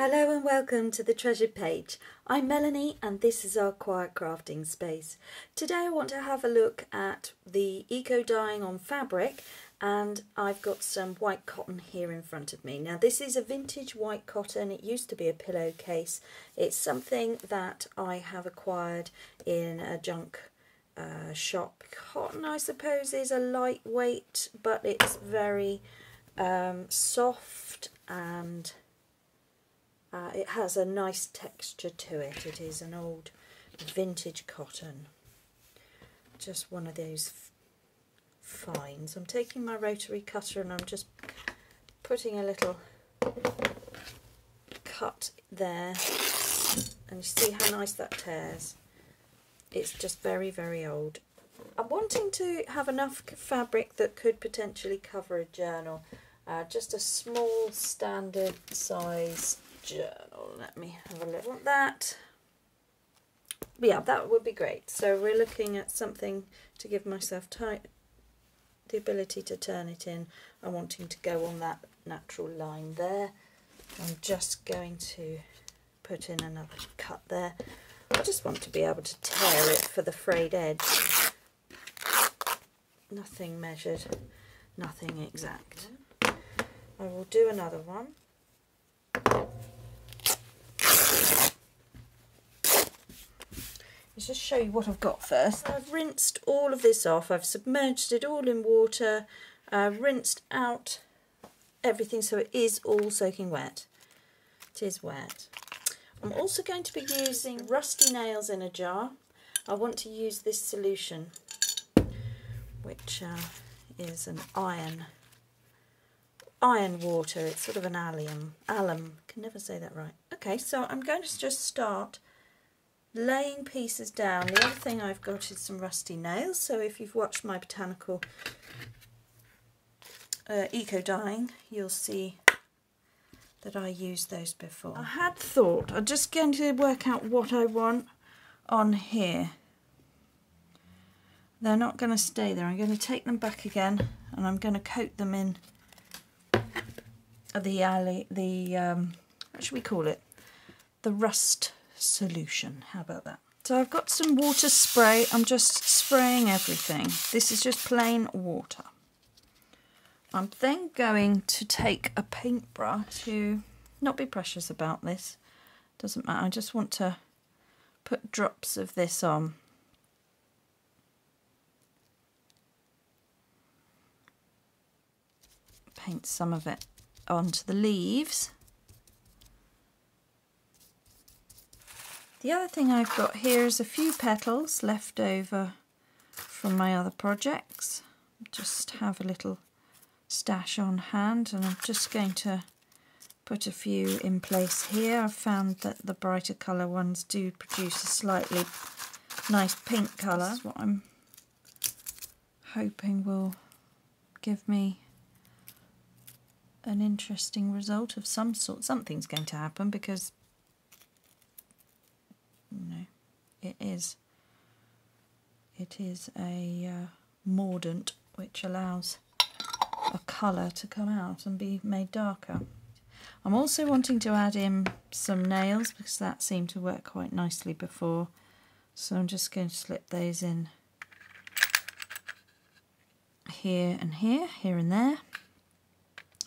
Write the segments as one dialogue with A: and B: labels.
A: Hello and welcome to the Treasured Page. I'm Melanie and this is our quiet crafting space. Today I want to have a look at the eco dyeing on fabric, and I've got some white cotton here in front of me. Now this is a vintage white cotton. It used to be a pillowcase. It's something that I have acquired in a junk shop. Cotton, I suppose, is a lightweight, but it's very soft and it has a nice texture to it. It is an old vintage cotton. Just one of those finds. I'm taking my rotary cutter and I'm just putting a little cut there. And you see how nice that tears. It's just very, very old. I'm wanting to have enough fabric that could potentially cover a journal. Just a small standard size journal. Let me have a look at that. Yeah, that would be great. So we're looking at something to give myself the ability to turn it in. I'm wanting to go on that natural line there. I'm just going to put in another cut there. I just want to be able to tear it for the frayed edge. Nothing measured, nothing exact. I will do another one. Let's just show you what I've got first. I've rinsed all of this off. I've submerged it all in water, rinsed out everything so it is all soaking wet. It is wet. I'm also going to be using rusty nails in a jar. I want to use this solution, which is an iron water. It's sort of an alum. Can never say that right. Okay, so I'm going to just start laying pieces down. The other thing I've got is some rusty nails. So if you've watched my botanical eco dyeing, you'll see that I used those before. I had thought I'm just going to work out what I want on here. They're not going to stay there. I'm going to take them back again and I'm going to coat them in what should we call it? The rust solution. How about that? So I've got some water spray. I'm just spraying everything. This is just plain water. I'm then going to take a paintbrush to not be precious about this. Doesn't matter. I just want to put drops of this on. Paint some of it onto the leaves. The other thing I've got here is a few petals left over from my other projects. Just have a little stash on hand, and I'm just going to put a few in place here. I've found that the brighter colour ones do produce a slightly nice pink colour. That's what I'm hoping will give me an interesting result of some sort. Something's going to happen because it is a mordant which allows a colour to come out and be made darker. I'm also wanting to add in some nails because that seemed to work quite nicely before, so I'm just going to slip those in here and here, here and there,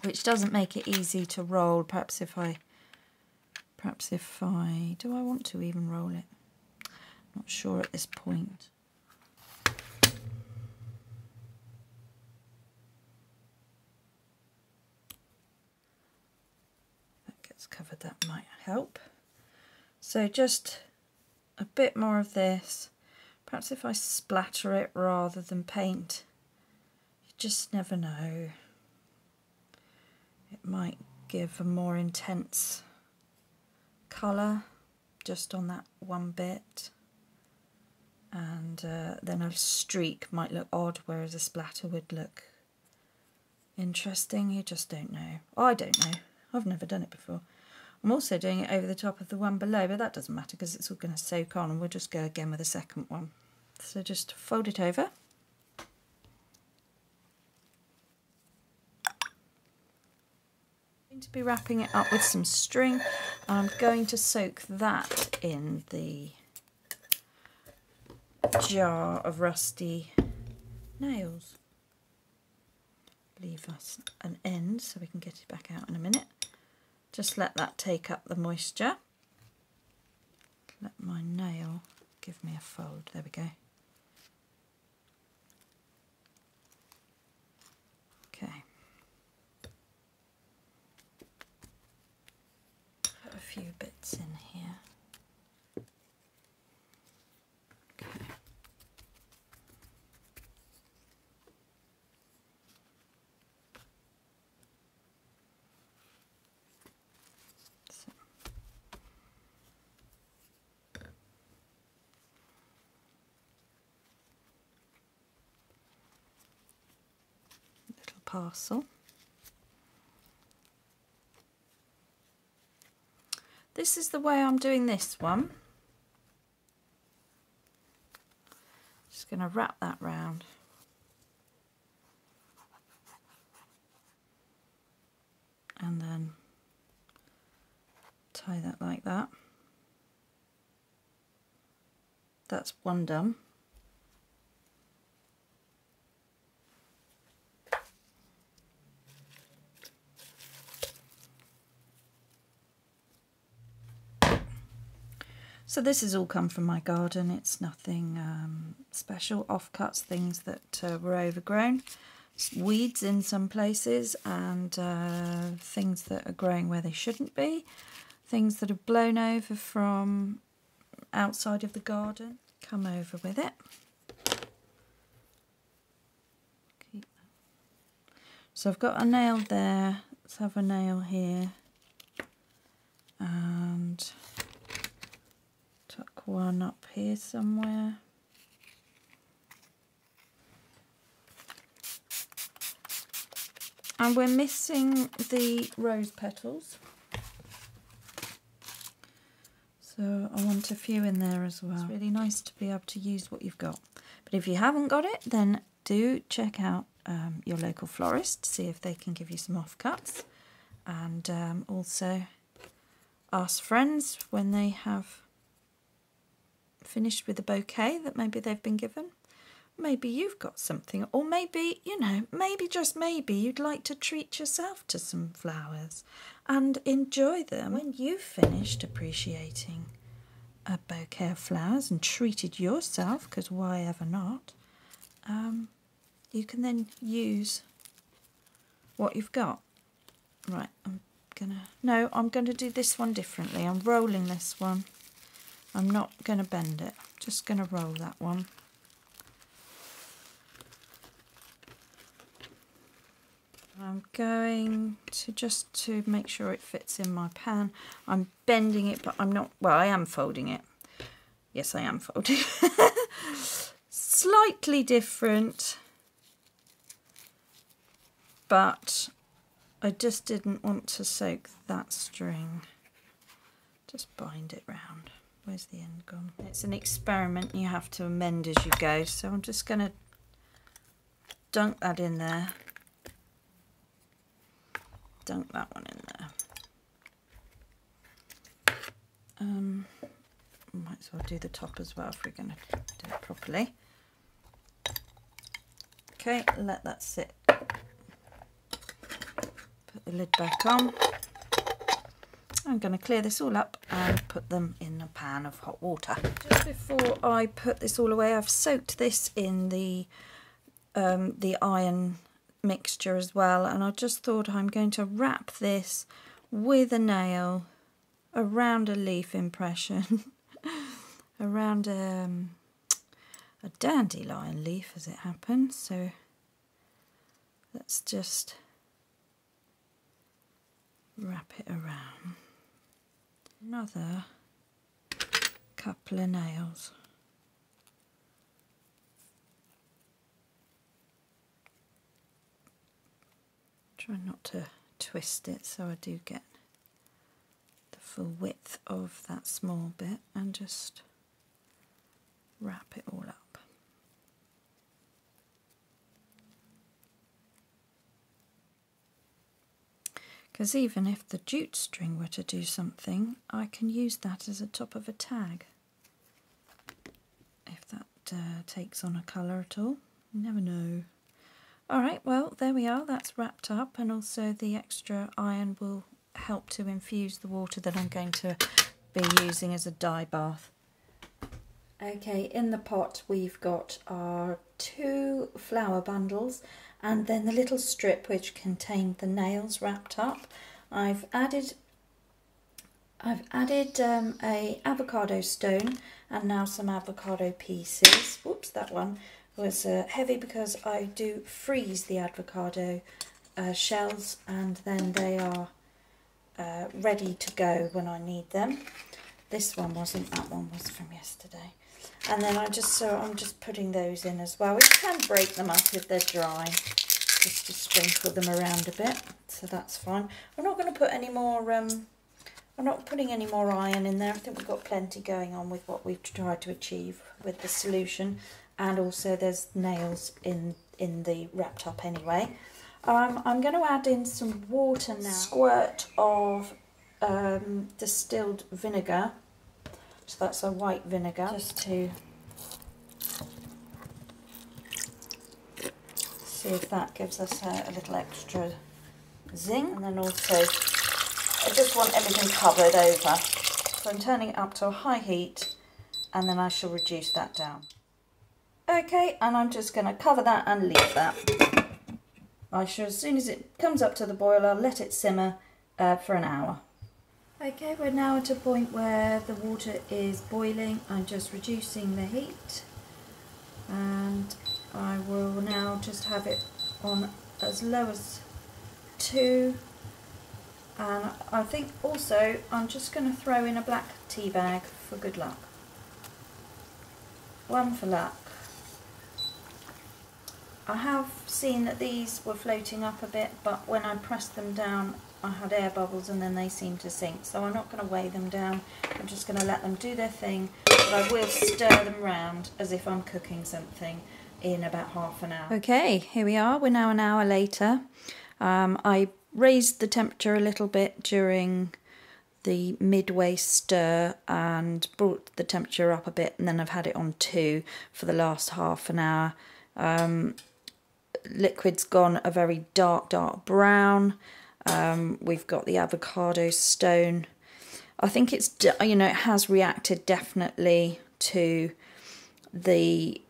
A: which doesn't make it easy to roll. Perhaps if I do I want to even roll it? Not sure at this point. That gets covered, that might help. So just a bit more of this. Perhaps if I splatter it rather than paint, you just never know. It might give a more intense colour just on that one bit, and then a streak might look odd, whereas a splatter would look interesting. You just don't know. I don't know. I've never done it before. I'm also doing it over the top of the one below, but that doesn't matter because it's all going to soak on, and we'll just go again with a second one. So just fold it over. to be wrapping it up with some string. I'm going to soak that in the jar of rusty nails. Leave us an end so we can get it back out in a minute. Just let that take up the moisture. Let my nail give me a fold. There we go. Okay. Put a few bits in here. Okay. So. Little parcel. This is the way I'm doing this one. Just going to wrap that round. And then tie that like that. That's one done. So this has all come from my garden. It's nothing special, offcuts, things that were overgrown, weeds in some places, and things that are growing where they shouldn't be, things that have blown over from outside of the garden. Come over with it. Keep that. So I've got a nail there, let's have a nail here, and tuck one up here somewhere. And we're missing the rose petals, so I want a few in there as well. It's really nice to be able to use what you've got. But if you haven't got it, then do check out your local florist, see if they can give you some offcuts, and also ask friends when they have finished with a bouquet that maybe they've been given. Maybe you've got something, or maybe, you know, maybe just maybe you'd like to treat yourself to some flowers and enjoy them. When you've finished appreciating a bouquet of flowers and treated yourself, because why ever not, you can then use what you've got. Right, I'm going to do this one differently. I'm rolling this one. I'm not going to bend it, just going to roll that one. I'm going to, just to make sure it fits in my pan, I'm bending it, but I'm not, well, I am folding it. Yes, I am folding it. Slightly different, but I just didn't want to soak that string. Just bind it round. Where's the end gone? It's an experiment, you have to amend as you go, so I'm just going to dunk that in there. Dunk that one in there. Might as well do the top as well if we're going to do it properly. Okay, let that sit. Put the lid back on. I'm going to clear this all up and put them in a pan of hot water. Just before I put this all away, I've soaked this in the iron mixture as well, and I just thought I'm going to wrap this with a nail around a leaf impression, around a dandelion leaf as it happens. So let's just wrap it around. Another couple of nails. Try not to twist it so I do get the full width of that small bit, and just wrap it all up. Because even if the jute string were to do something, I can use that as a top of a tag. If that takes on a colour at all, you never know. Alright, well there we are, that's wrapped up, and also the extra iron will help to infuse the water that I'm going to be using as a dye bath. Okay, in the pot we've got our 2 flower bundles and then the little strip which contained the nails wrapped up. I've added a avocado stone and now some avocado pieces. Whoops, that one was heavy because I do freeze the avocado shells and then they are ready to go when I need them. This one wasn't, that one was from yesterday. And then I'm just putting those in as well. We can break them up if they're dry, just to sprinkle them around a bit, so that's fine. I'm not going to put any more, I'm not putting any more iron in there. I think we've got plenty going on with what we've tried to achieve with the solution. And also there's nails in the wrapped up anyway. I'm going to add in some water now. Squirt of distilled vinegar. So that's a white vinegar, just to see if that gives us a little extra zing. And then also, I just want everything covered over. So I'm turning it up to a high heat and then I shall reduce that down. Okay, and I'm just going to cover that and leave that. I shall, as soon as it comes up to the boil, I'll let it simmer for an hour. Okay, we're now at a point where the water is boiling. I'm just reducing the heat and I will now just have it on as low as 2, and I think also I'm just going to throw in a black tea bag for good luck. 1 for luck. I have seen that these were floating up a bit, but when I pressed them down I had air bubbles and then they seemed to sink, so I'm not going to weigh them down. I'm just going to let them do their thing, but I will stir them round as if I'm cooking something in about half an hour. Okay, here we are, we're now an hour later. I raised the temperature a little bit during the midway stir and brought the temperature up a bit, and then I've had it on 2 for the last half an hour. Liquid's gone a very dark brown. We've got the avocado stone. I think it's, you know, it has reacted definitely to the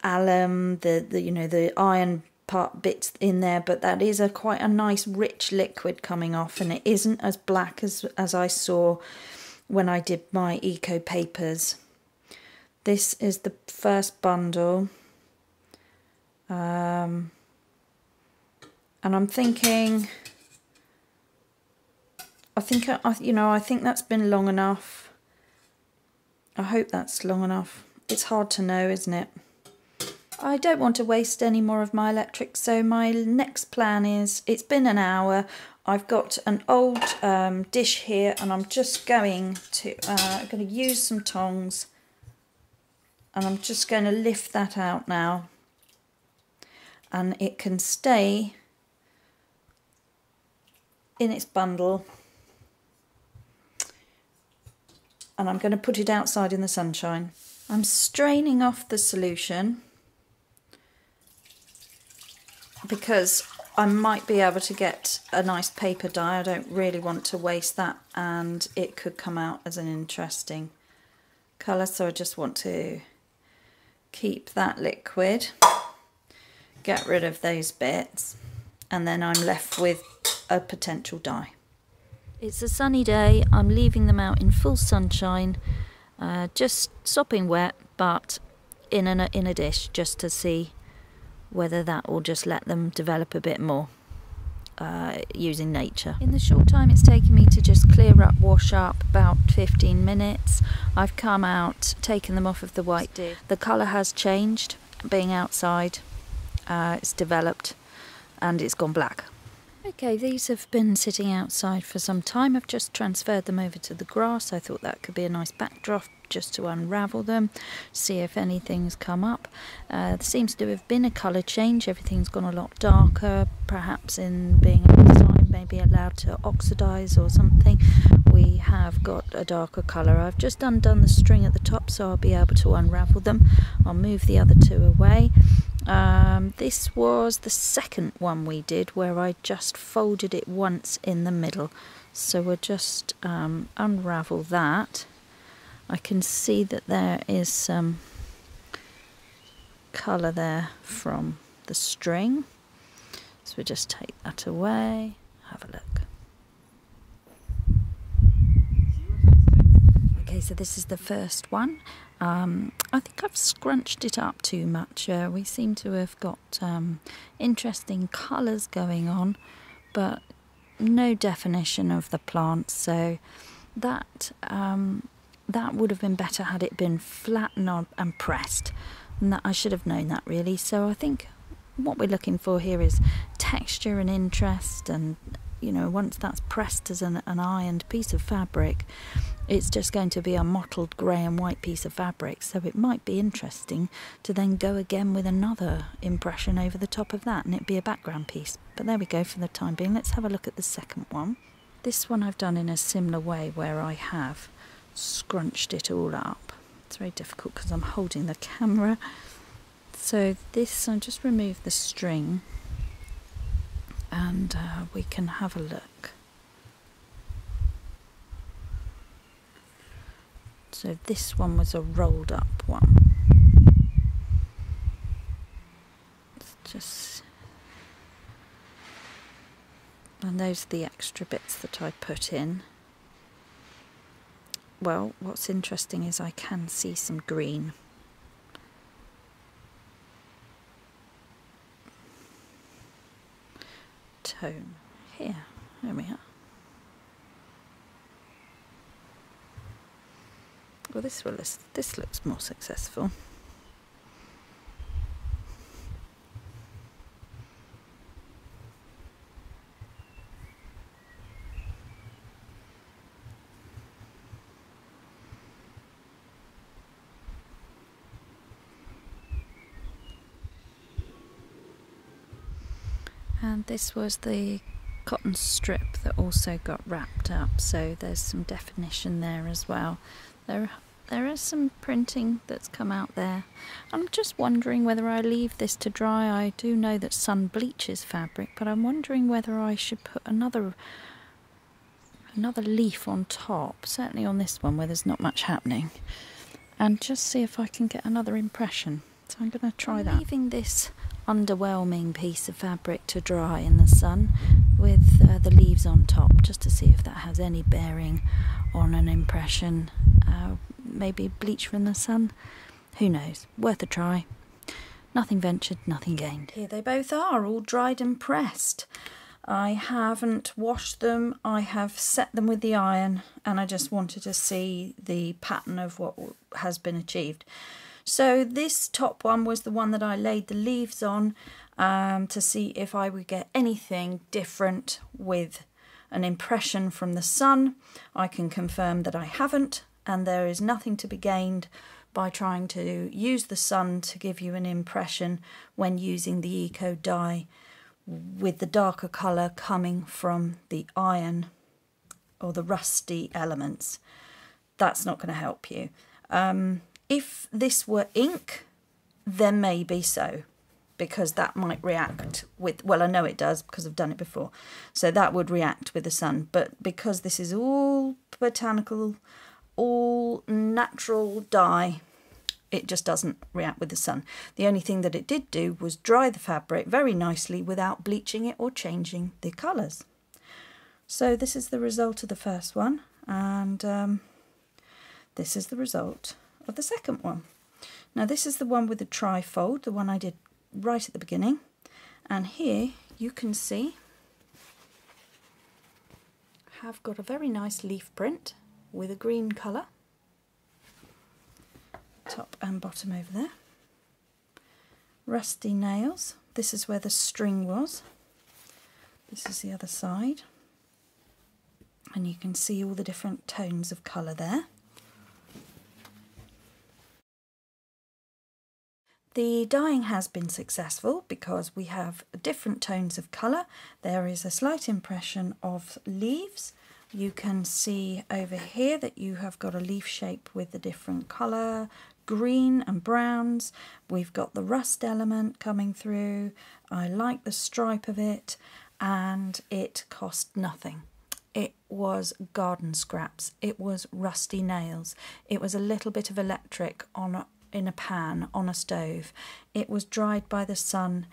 A: alum, the iron part bits in there, but that is quite a nice rich liquid coming off, and it isn't as black as I saw when I did my eco papers. This is the first bundle. And I'm thinking, I think that's been long enough. I hope that's long enough. It's hard to know, isn't it? I don't want to waste any more of my electric, so my next plan is, it's been an hour, I've got an old dish here, and I'm just going to use some tongs, and I'm just going to lift that out now, and it can stay in its bundle, and I'm going to put it outside in the sunshine. I'm straining off the solution because I might be able to get a nice paper dye. I don't really want to waste that, and it could come out as an interesting colour, so I just want to keep that liquid, get rid of those bits, and then I'm left with a potential dye. It's a sunny day, I'm leaving them out in full sunshine, just sopping wet, but in a dish, just to see whether that will just let them develop a bit more using nature. In the short time it's taken me to just clear up, wash up, about 15 minutes, I've come out, taken them off of the white dish. The colour has changed, being outside, it's developed and it's gone black. Okay, these have been sitting outside for some time. I've just transferred them over to the grass. I thought that could be a nice backdrop just to unravel them, see if anything's come up. There seems to have been a colour change. Everything's gone a lot darker, perhaps in being outside. maybe allowed to oxidize or something, we have got a darker colour. I've just undone the string at the top, so I'll be able to unravel them. I'll move the other two away. This was the second one we did, where I just folded it once in the middle. So we'll just unravel that. I can see that there is some colour there from the string, so we'll just take that away, have a look. Okay, so this is the first one. I think I've scrunched it up too much. We seem to have got interesting colours going on, but no definition of the plant, so that that would have been better had it been flattened and pressed, and that I should have known that really. So I think what we're looking for here is texture and interest, and you know, once that's pressed as an ironed piece of fabric, it's just going to be a mottled grey and white piece of fabric, so it might be interesting to then go again with another impression over the top of that, and it'd be a background piece. But there we go for the time being. Let's have a look at the second one. This one I've done in a similar way, where I have scrunched it all up. It's very difficult because I'm holding the camera. So this, I'll just remove the string, and we can have a look. So this one was a rolled up one. Let's just, and those are the extra bits that I put in. Well, what's interesting is I can see some green. Tone here. There we are. Well, this looks more successful. And this was the cotton strip that also got wrapped up, so there's some definition there as well. There is some printing that's come out there. I'm just wondering whether I leave this to dry. I do know that sun bleaches fabric, but I'm wondering whether I should put another leaf on top, certainly on this one where there's not much happening, and just see if I can get another impression. So I'm going to try that. I'm leaving this underwhelming piece of fabric to dry in the sun with the leaves on top, just to see if that has any bearing on an impression. Maybe bleach from the sun, who knows, worth a try. Nothing ventured, nothing gained. Here they both are, all dried and pressed. I haven't washed them, I have set them with the iron, and I just wanted to see the pattern of what has been achieved. So this top one was the one that I laid the leaves on to see if I would get anything different with an impression from the sun. I can confirm that I haven't, and there is nothing to be gained by trying to use the sun to give you an impression when using the eco dye with the darker colour coming from the iron or the rusty elements. That's not going to help you. If this were ink, then maybe so, because that might react with, well, I know it does because I've done it before, so that would react with the sun. But because this is all botanical, all natural dye, it just doesn't react with the sun. The only thing that it did do was dry the fabric very nicely without bleaching it or changing the colours. So this is the result of the first one, and this is the result of the second one. Now this is the one with the tri-fold, the one I did right at the beginning, and here you can see I have got a very nice leaf print with a green colour, top and bottom over there. Rusty nails, this is where the string was, this is the other side, and you can see all the different tones of colour there. The dyeing has been successful because we have different tones of colour. There is a slight impression of leaves. You can see over here that you have got a leaf shape with a different colour, green and browns. We've got the rust element coming through. I like the stripe of it, and it cost nothing. It was garden scraps, it was rusty nails, it was a little bit of electric in a pan on a stove, it was dried by the sun,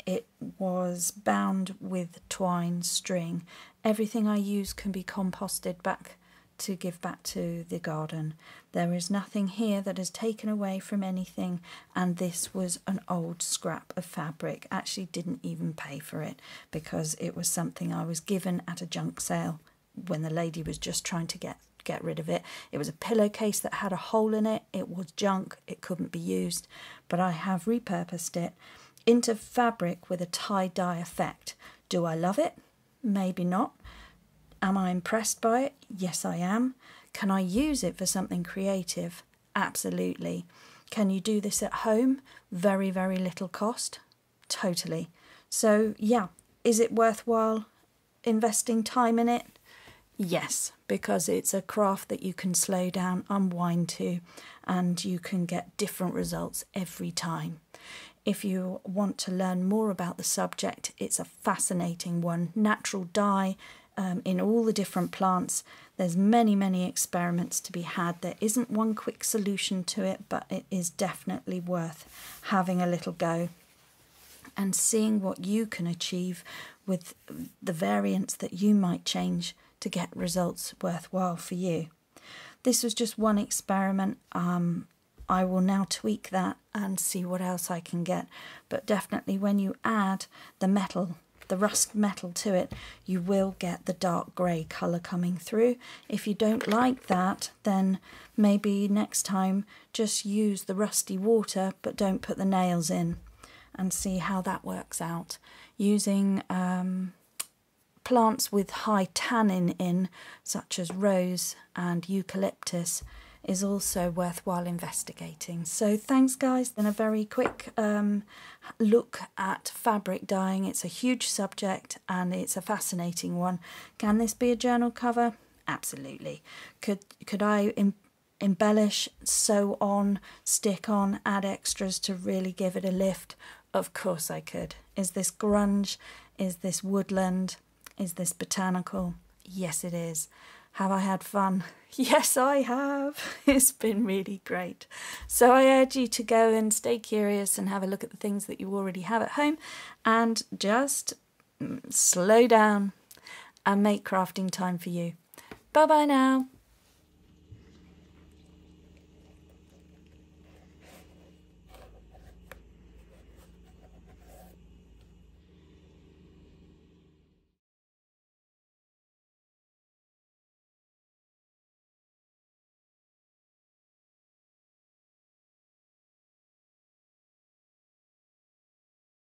A: it was bound with twine string. Everything I use can be composted back to give back to the garden. There is nothing here that is taken away from anything, and this was an old scrap of fabric. Actually didn't even pay for it because it was something I was given at a junk sale when the lady was just trying to get rid of it. It was a pillowcase that had a hole in it. It was junk, it couldn't be used, but I have repurposed it into fabric with a tie-dye effect. Do I love it? Maybe not. Am I impressed by it? Yes, I am. Can I use it for something creative? Absolutely. Can you do this at home? Very, very little cost. Totally. So yeah, is it worthwhile investing time in it? Yes, because it's a craft that you can slow down, unwind to, and you can get different results every time. If you want to learn more about the subject, it's a fascinating one. Natural dye in all the different plants. There's many, many experiments to be had. There isn't one quick solution to it, but it is definitely worth having a little go and seeing what you can achieve with the variants that you might change to get results worthwhile for you. This was just one experiment. I will now tweak that and see what else I can get. But definitely when you add the metal, the rust metal to it, you will get the dark grey colour coming through. If you don't like that, then maybe next time just use the rusty water, but don't put the nails in, and see how that works out. Using plants with high tannin in, such as rose and eucalyptus, is also worthwhile investigating. So thanks guys, and a very quick look at fabric dyeing. It's a huge subject and it's a fascinating one. Can this be a journal cover? Absolutely. Could I embellish, sew on, stick on, add extras to really give it a lift? Of course I could. Is this grunge? Is this woodland? Is this botanical? Yes, it is. Have I had fun? Yes, I have. It's been really great. So I urge you to go and stay curious and have a look at the things that you already have at home, and just slow down and make crafting time for you. Bye bye now.